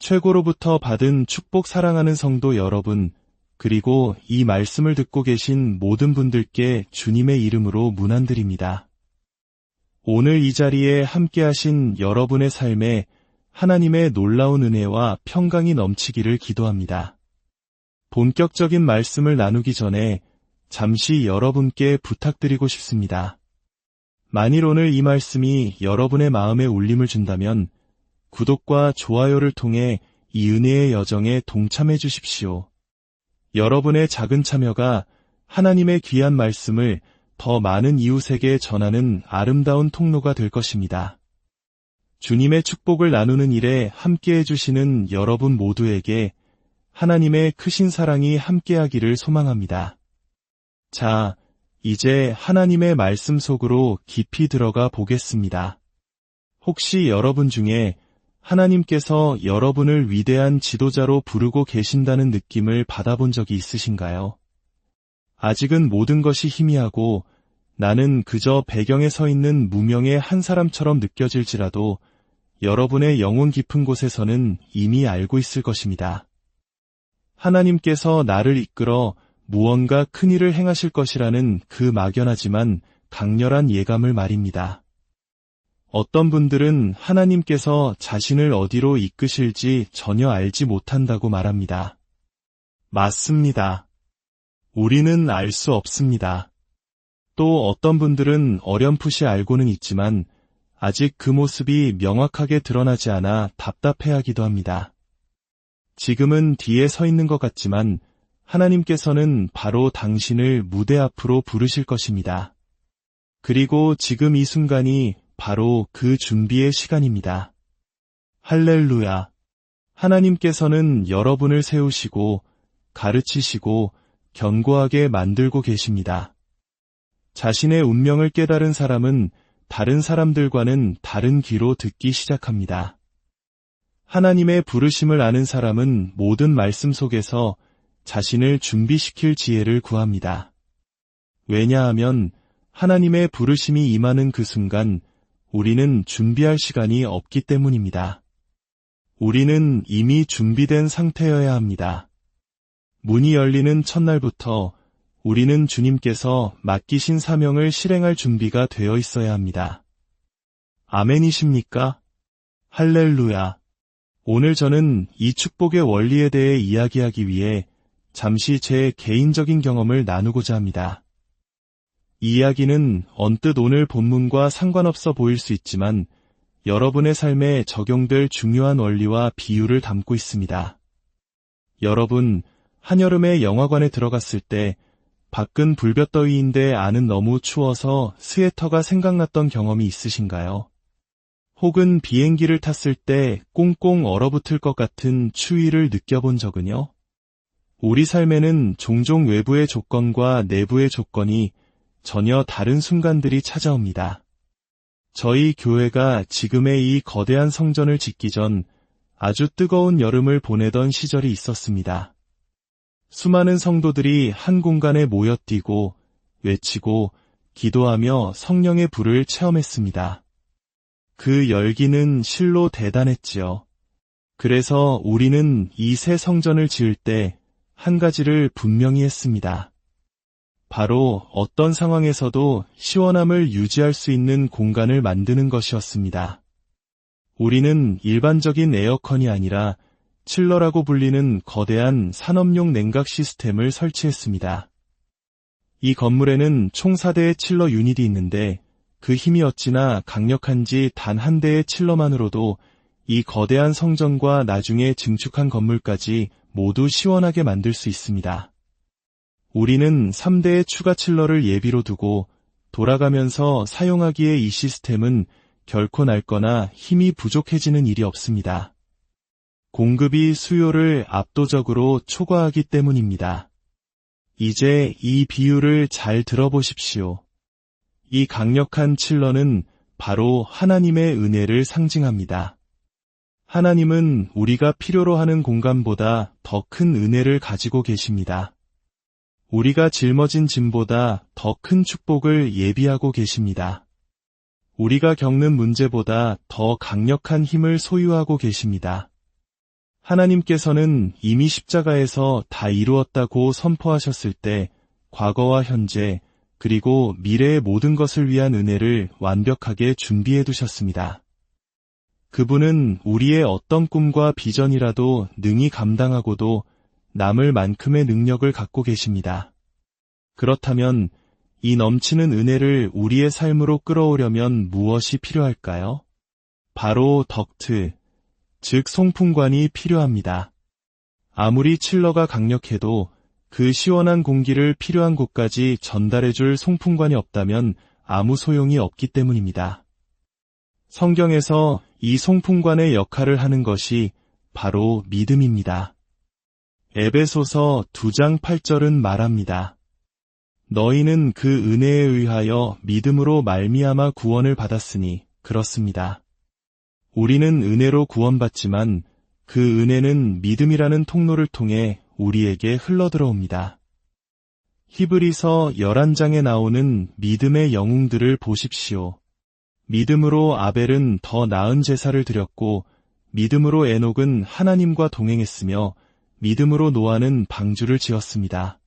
최고로부터 받은 축복 사랑하는 성도 여러분, 그리고 이 말씀을 듣고 계신 모든 분들께 주님의 이름으로 문안드립니다. 오늘 이 자리에 함께하신 여러분의 삶에 하나님의 놀라운 은혜와 평강이 넘치기를 기도합니다. 본격적인 말씀을 나누기 전에 잠시 여러분께 부탁드리고 싶습니다. 만일 오늘 이 말씀이 여러분의 마음에 울림을 준다면 구독과 좋아요를 통해 이 은혜의 여정에 동참해 주십시오. 여러분의 작은 참여가 하나님의 귀한 말씀을 더 많은 이웃에게 전하는 아름다운 통로가 될 것입니다. 주님의 축복을 나누는 일에 함께해 주시는 여러분 모두에게 하나님의 크신 사랑이 함께하기를 소망합니다. 자, 이제 하나님의 말씀 속으로 깊이 들어가 보겠습니다. 혹시 여러분 중에 하나님께서 여러분을 위대한 지도자로 부르고 계신다는 느낌을 받아본 적이 있으신가요? 아직은 모든 것이 희미하고 나는 그저 배경에 서 있는 무명의 한 사람처럼 느껴질지라도 여러분의 영혼 깊은 곳에서는 이미 알고 있을 것입니다. 하나님께서 나를 이끌어 무언가 큰 일을 행하실 것이라는 그 막연하지만 강렬한 예감을 말입니다. 어떤 분들은 하나님께서 자신을 어디로 이끄실지 전혀 알지 못한다고 말합니다. 맞습니다. 우리는 알 수 없습니다. 또 어떤 분들은 어렴풋이 알고는 있지만 아직 그 모습이 명확하게 드러나지 않아 답답해하기도 합니다. 지금은 뒤에 서 있는 것 같지만 하나님께서는 바로 당신을 무대 앞으로 부르실 것입니다. 그리고 지금 이 순간이 바로 그 준비의 시간입니다. 할렐루야! 하나님께서는 여러분을 세우시고 가르치시고 견고하게 만들고 계십니다. 자신의 운명을 깨달은 사람은 다른 사람들과는 다른 귀로 듣기 시작합니다. 하나님의 부르심을 아는 사람은 모든 말씀 속에서 자신을 준비시킬 지혜를 구합니다. 왜냐하면 하나님의 부르심이 임하는 그 순간 우리는 준비할 시간이 없기 때문입니다. 우리는 이미 준비된 상태여야 합니다. 문이 열리는 첫날부터 우리는 주님께서 맡기신 사명을 실행할 준비가 되어 있어야 합니다. 아멘이십니까? 할렐루야! 오늘 저는 이 축복의 원리에 대해 이야기하기 위해 잠시 제 개인적인 경험을 나누고자 합니다. 이 이야기는 언뜻 오늘 본문과 상관없어 보일 수 있지만 여러분의 삶에 적용될 중요한 원리와 비유를 담고 있습니다. 여러분, 한여름에 영화관에 들어갔을 때 밖은 불볕더위인데 안은 너무 추워서 스웨터가 생각났던 경험이 있으신가요? 혹은 비행기를 탔을 때 꽁꽁 얼어붙을 것 같은 추위를 느껴본 적은요? 우리 삶에는 종종 외부의 조건과 내부의 조건이 전혀 다른 순간들이 찾아옵니다. 저희 교회가 지금의 이 거대한 성전을 짓기 전 아주 뜨거운 여름을 보내던 시절이 있었습니다. 수많은 성도들이 한 공간에 모여뛰고 외치고 기도하며 성령의 불을 체험했습니다. 그 열기는 실로 대단했지요. 그래서 우리는 이 새 성전을 지을 때 한 가지를 분명히 했습니다. 바로 어떤 상황에서도 시원함을 유지할 수 있는 공간을 만드는 것이었습니다. 우리는 일반적인 에어컨이 아니라 칠러라고 불리는 거대한 산업용 냉각 시스템을 설치했습니다. 이 건물에는 총 4대의 칠러 유닛이 있는데 그 힘이 어찌나 강력한지 단 한 대의 칠러만으로도 이 거대한 성전과 나중에 증축한 건물까지 모두 시원하게 만들 수 있습니다. 우리는 3대의 추가 칠러를 예비로 두고 돌아가면서 사용하기에 이 시스템은 결코 낡거나 힘이 부족해지는 일이 없습니다. 공급이 수요를 압도적으로 초과하기 때문입니다. 이제 이 비유를 잘 들어보십시오. 이 강력한 칠러는 바로 하나님의 은혜를 상징합니다. 하나님은 우리가 필요로 하는 공간보다 더 큰 은혜를 가지고 계십니다. 우리가 짊어진 짐보다 더 큰 축복을 예비하고 계십니다. 우리가 겪는 문제보다 더 강력한 힘을 소유하고 계십니다. 하나님께서는 이미 십자가에서 다 이루었다고 선포하셨을 때 과거와 현재 그리고 미래의 모든 것을 위한 은혜를 완벽하게 준비해 두셨습니다. 그분은 우리의 어떤 꿈과 비전이라도 능히 감당하고도 남을 만큼의 능력을 갖고 계십니다. 그렇다면 이 넘치는 은혜를 우리의 삶으로 끌어오려면 무엇이 필요할까요? 바로 덕트, 즉 송풍관이 필요합니다. 아무리 칠러가 강력해도 그 시원한 공기를 필요한 곳까지 전달해줄 송풍관이 없다면 아무 소용이 없기 때문입니다. 성경에서 이 송풍관의 역할을 하는 것이 바로 믿음입니다. 에베소서 2장 8절은 말합니다. 너희는 그 은혜에 의하여 믿음으로 말미암아 구원을 받았으니 그렇습니다. 우리는 은혜로 구원받지만 그 은혜는 믿음이라는 통로를 통해 우리에게 흘러들어옵니다. 히브리서 11장에 나오는 믿음의 영웅들을 보십시오. 믿음으로 아벨은 더 나은 제사를 드렸고 믿음으로 에녹은 하나님과 동행했으며 믿음으로 노아는 방주를 지었습니다.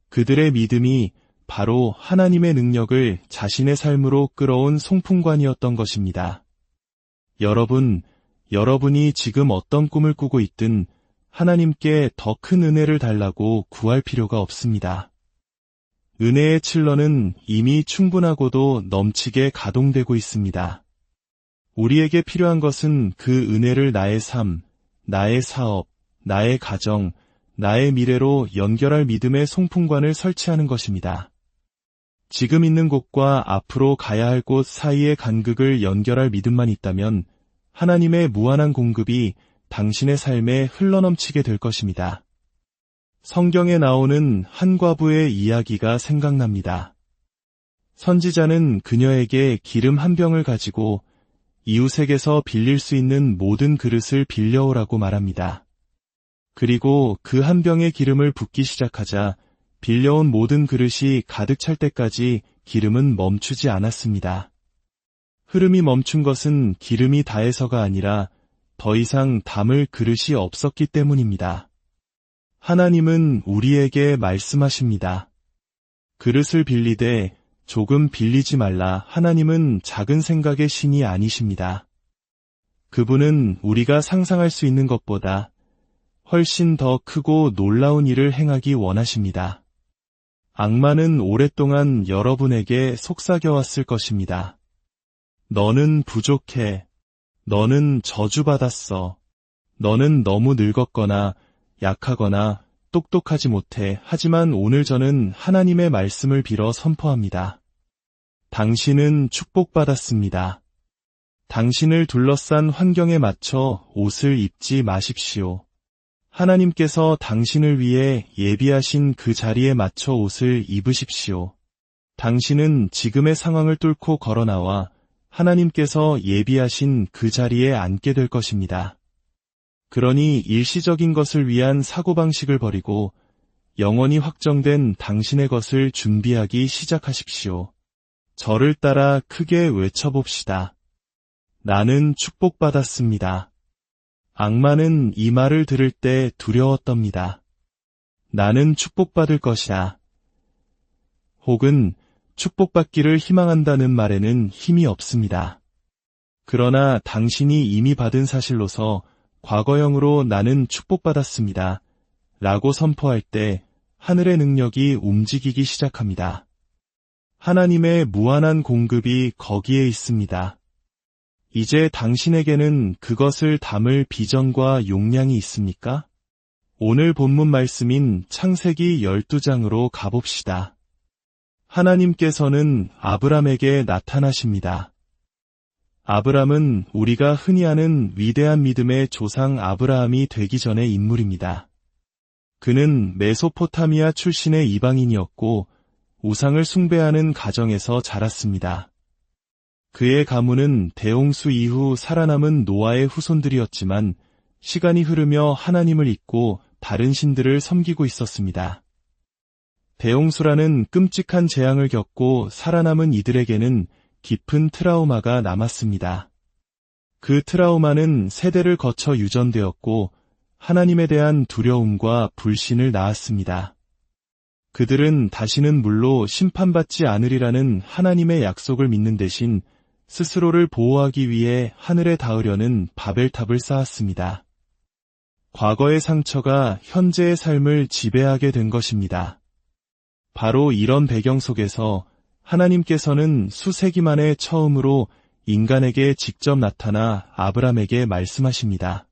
그들의 믿음이 바로 하나님의 능력을 자신의 삶으로 끌어온 송풍관이었던 것입니다. 여러분이 지금 어떤 꿈을 꾸고 있든 하나님께 더 큰 은혜를 달라고 구할 필요가 없습니다. 은혜의 칠러는 이미 충분하고도 넘치게 가동되고 있습니다. 우리에게 필요한 것은 그 은혜를 나의 삶, 나의 사업, 나의 가정, 나의 미래로 연결할 믿음의 송풍관을 설치하는 것입니다. 지금 있는 곳과 앞으로 가야 할 곳 사이의 간극을 연결할 믿음만 있다면 하나님의 무한한 공급이 당신의 삶에 흘러넘치게 될 것입니다. 성경에 나오는 한 과부의 이야기가 생각납니다. 선지자는 그녀에게 기름 한 병을 가지고 이웃에게서 빌릴 수 있는 모든 그릇을 빌려오라고 말합니다. 그리고 그 한 병의 기름을 붓기 시작하자 빌려온 모든 그릇이 가득 찰 때까지 기름은 멈추지 않았습니다. 흐름이 멈춘 것은 기름이 다해서가 아니라 더 이상 담을 그릇이 없었기 때문입니다. 하나님은 우리에게 말씀하십니다. 그릇을 빌리되 조금 빌리지 말라. 하나님은 작은 생각의 신이 아니십니다. 그분은 우리가 상상할 수 있는 것보다 훨씬 더 크고 놀라운 일을 행하기 원하십니다. 악마는 오랫동안 여러분에게 속삭여왔을 것입니다. 너는 부족해. 너는 저주받았어. 너는 너무 늙었거나 약하거나 똑똑하지 못해. 하지만 오늘 저는 하나님의 말씀을 빌어 선포합니다. 당신은 축복받았습니다. 당신을 둘러싼 환경에 맞춰 옷을 입지 마십시오. 하나님께서 당신을 위해 예비하신 그 자리에 맞춰 옷을 입으십시오. 당신은 지금의 상황을 뚫고 걸어나와 하나님께서 예비하신 그 자리에 앉게 될 것입니다. 그러니 일시적인 것을 위한 사고방식을 버리고 영원히 확정된 당신의 것을 준비하기 시작하십시오. 저를 따라 크게 외쳐봅시다. 나는 축복받았습니다. 악마는 이 말을 들을 때 두려웠답니다. 나는 축복받을 것이다. 혹은 축복받기를 희망한다는 말에는 힘이 없습니다. 그러나 당신이 이미 받은 사실로서 과거형으로 나는 축복받았습니다. 라고 선포할 때 하늘의 능력이 움직이기 시작합니다. 하나님의 무한한 공급이 거기에 있습니다. 이제 당신에게는 그것을 담을 비전과 용량이 있습니까? 오늘 본문 말씀인 창세기 12장으로 가봅시다. 하나님께서는 아브람에게 나타나십니다. 아브람은 우리가 흔히 아는 위대한 믿음의 조상 아브라함이 되기 전의 인물입니다. 그는 메소포타미아 출신의 이방인이었고 우상을 숭배하는 가정에서 자랐습니다. 그의 가문은 대홍수 이후 살아남은 노아의 후손들이었지만 시간이 흐르며 하나님을 잊고 다른 신들을 섬기고 있었습니다. 대홍수라는 끔찍한 재앙을 겪고 살아남은 이들에게는 깊은 트라우마가 남았습니다. 그 트라우마는 세대를 거쳐 유전되었고 하나님에 대한 두려움과 불신을 낳았습니다. 그들은 다시는 물로 심판받지 않으리라는 하나님의 약속을 믿는 대신 스스로를 보호하기 위해 하늘에 닿으려는 바벨탑을 쌓았습니다. 과거의 상처가 현재의 삶을 지배하게 된 것입니다. 바로 이런 배경 속에서 하나님께서는 수세기 만에 처음으로 인간에게 직접 나타나 아브람에게 말씀하십니다.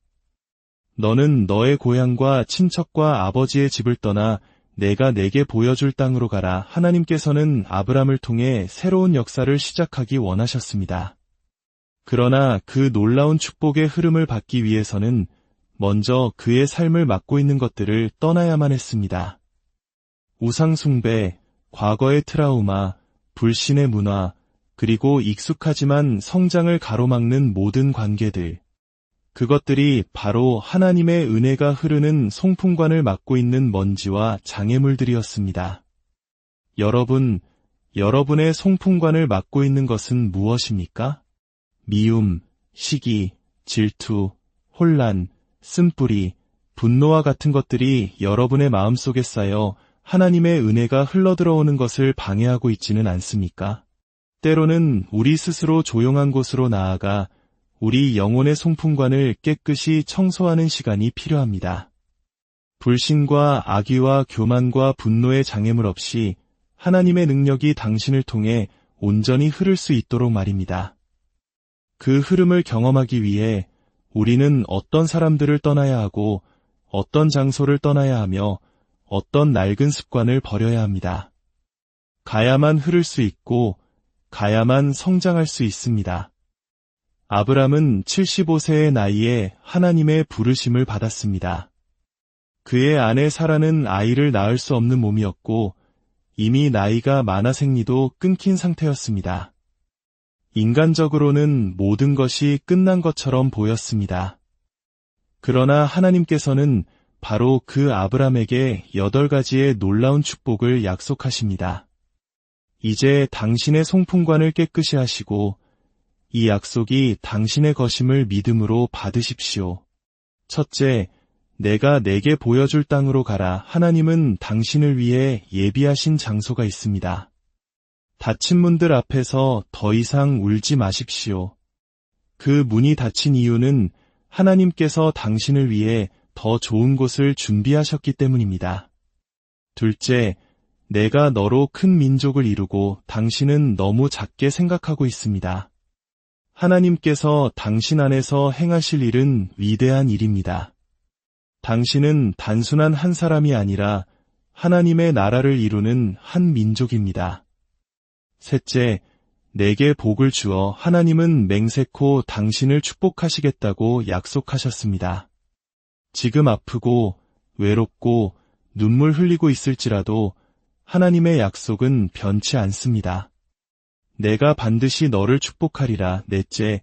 너는 너의 고향과 친척과 아버지의 집을 떠나 내가 내게 보여줄 땅으로 가라. 하나님께서는 아브람을 통해 새로운 역사를 시작하기 원하셨습니다. 그러나 그 놀라운 축복의 흐름을 받기 위해서는 먼저 그의 삶을 맡고 있는 것들을 떠나야만 했습니다. 우상숭배, 과거의 트라우마, 불신의 문화, 그리고 익숙하지만 성장을 가로막는 모든 관계들. 그것들이 바로 하나님의 은혜가 흐르는 송풍관을 막고 있는 먼지와 장애물들이었습니다. 여러분, 여러분의 송풍관을 막고 있는 것은 무엇입니까? 미움, 시기, 질투, 혼란, 쓴뿌리, 분노와 같은 것들이 여러분의 마음속에 쌓여 하나님의 은혜가 흘러들어오는 것을 방해하고 있지는 않습니까? 때로는 우리 스스로 조용한 곳으로 나아가 우리 영혼의 송풍관을 깨끗이 청소하는 시간이 필요합니다. 불신과 악의와 교만과 분노의 장애물 없이 하나님의 능력이 당신을 통해 온전히 흐를 수 있도록 말입니다. 그 흐름을 경험하기 위해 우리는 어떤 사람들을 떠나야 하고 어떤 장소를 떠나야 하며 어떤 낡은 습관을 버려야 합니다. 가야만 흐를 수 있고 가야만 성장할 수 있습니다. 아브람은 75세의 나이에 하나님의 부르심을 받았습니다. 그의 아내 사라는 아이를 낳을 수 없는 몸이었고 이미 나이가 많아 생리도 끊긴 상태였습니다. 인간적으로는 모든 것이 끝난 것처럼 보였습니다. 그러나 하나님께서는 바로 그 아브람에게 8가지의 놀라운 축복을 약속하십니다. 이제 당신의 송풍관을 깨끗이 하시고 이 약속이 당신의 것임을 믿음으로 받으십시오. 첫째, 내가 내게 보여줄 땅으로 가라. 하나님은 당신을 위해 예비하신 장소가 있습니다. 닫힌 문들 앞에서 더 이상 울지 마십시오. 그 문이 닫힌 이유는 하나님께서 당신을 위해 더 좋은 곳을 준비하셨기 때문입니다. 둘째, 내가 너로 큰 민족을 이루고 당신은 너무 작게 생각하고 있습니다. 하나님께서 당신 안에서 행하실 일은 위대한 일입니다. 당신은 단순한 한 사람이 아니라 하나님의 나라를 이루는 한 민족입니다. 셋째, 내게 복을 주어 하나님은 맹세코 당신을 축복하시겠다고 약속하셨습니다. 지금 아프고 외롭고 눈물 흘리고 있을지라도 하나님의 약속은 변치 않습니다. 내가 반드시 너를 축복하리라. 넷째,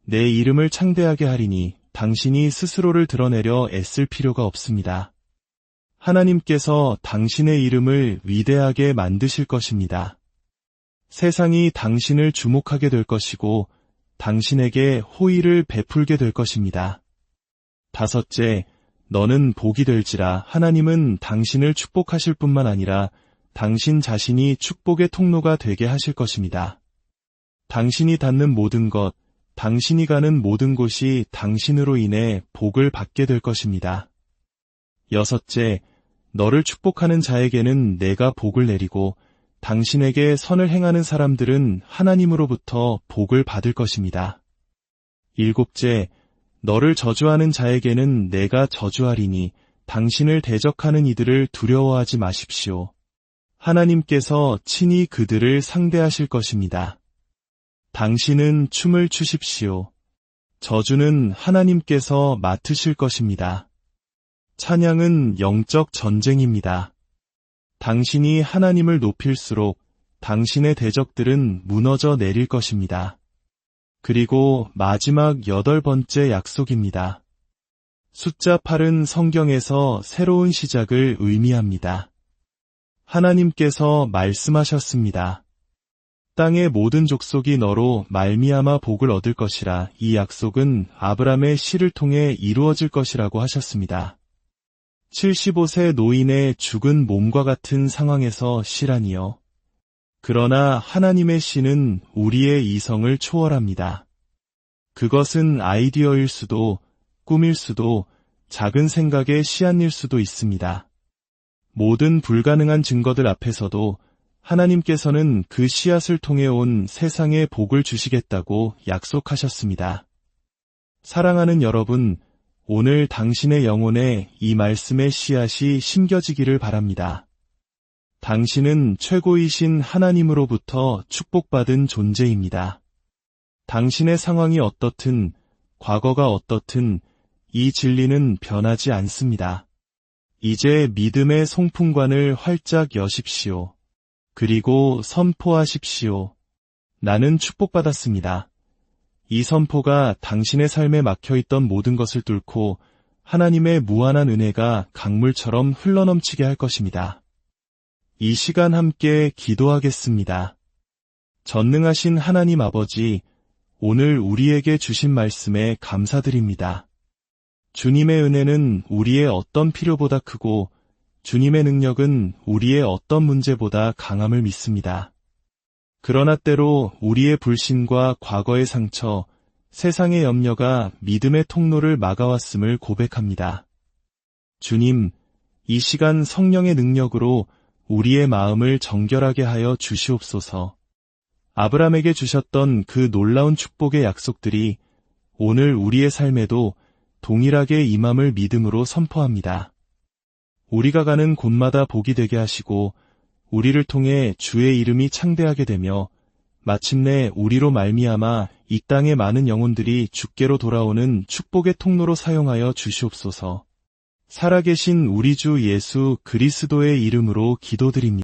내 이름을 창대하게 하리니 당신이 스스로를 드러내려 애쓸 필요가 없습니다. 하나님께서 당신의 이름을 위대하게 만드실 것입니다. 세상이 당신을 주목하게 될 것이고 당신에게 호의를 베풀게 될 것입니다. 다섯째, 너는 복이 될지라. 하나님은 당신을 축복하실 뿐만 아니라 당신 자신이 축복의 통로가 되게 하실 것입니다. 당신이 닿는 모든 것, 당신이 가는 모든 곳이 당신으로 인해 복을 받게 될 것입니다. 여섯째, 너를 축복하는 자에게는 내가 복을 내리고 당신에게 선을 행하는 사람들은 하나님으로부터 복을 받을 것입니다. 일곱째, 너를 저주하는 자에게는 내가 저주하리니 당신을 대적하는 이들을 두려워하지 마십시오. 하나님께서 친히 그들을 상대하실 것입니다. 당신은 춤을 추십시오. 저주는 하나님께서 맡으실 것입니다. 찬양은 영적 전쟁입니다. 당신이 하나님을 높일수록 당신의 대적들은 무너져 내릴 것입니다. 그리고 마지막 8번째 약속입니다. 숫자 8은 성경에서 새로운 시작을 의미합니다. 하나님께서 말씀하셨습니다. 땅의 모든 족속이 너로 말미암아 복을 얻을 것이라. 이 약속은 아브라함의 씨를 통해 이루어질 것이라고 하셨습니다. 75세 노인의 죽은 몸과 같은 상황에서 씨라니요. 그러나 하나님의 씨는 우리의 이성을 초월합니다. 그것은 아이디어일 수도, 꿈일 수도, 작은 생각의 씨앗일 수도 있습니다. 모든 불가능한 증거들 앞에서도 하나님께서는 그 씨앗을 통해 온 세상에 복을 주시겠다고 약속하셨습니다. 사랑하는 여러분, 오늘 당신의 영혼에 이 말씀의 씨앗이 심겨지기를 바랍니다. 당신은 최고이신 하나님으로부터 축복받은 존재입니다. 당신의 상황이 어떻든, 과거가 어떻든, 이 진리는 변하지 않습니다. 이제 믿음의 송풍관을 활짝 여십시오. 그리고 선포하십시오. 나는 축복받았습니다. 이 선포가 당신의 삶에 막혀있던 모든 것을 뚫고 하나님의 무한한 은혜가 강물처럼 흘러넘치게 할 것입니다. 이 시간 함께 기도하겠습니다. 전능하신 하나님 아버지, 오늘 우리에게 주신 말씀에 감사드립니다. 주님의 은혜는 우리의 어떤 필요보다 크고 주님의 능력은 우리의 어떤 문제보다 강함을 믿습니다. 그러나 때로 우리의 불신과 과거의 상처, 세상의 염려가 믿음의 통로를 막아왔음을 고백합니다. 주님, 이 시간 성령의 능력으로 우리의 마음을 정결하게 하여 주시옵소서. 아브라함에게 주셨던 그 놀라운 축복의 약속들이 오늘 우리의 삶에도 동일하게 임함을 믿음으로 선포합니다. 우리가 가는 곳마다 복이 되게 하시고 우리를 통해 주의 이름이 창대하게 되며 마침내 우리로 말미암아 이 땅의 많은 영혼들이 주께로 돌아오는 축복의 통로로 사용하여 주시옵소서. 살아계신 우리 주 예수 그리스도의 이름으로 기도드립니다.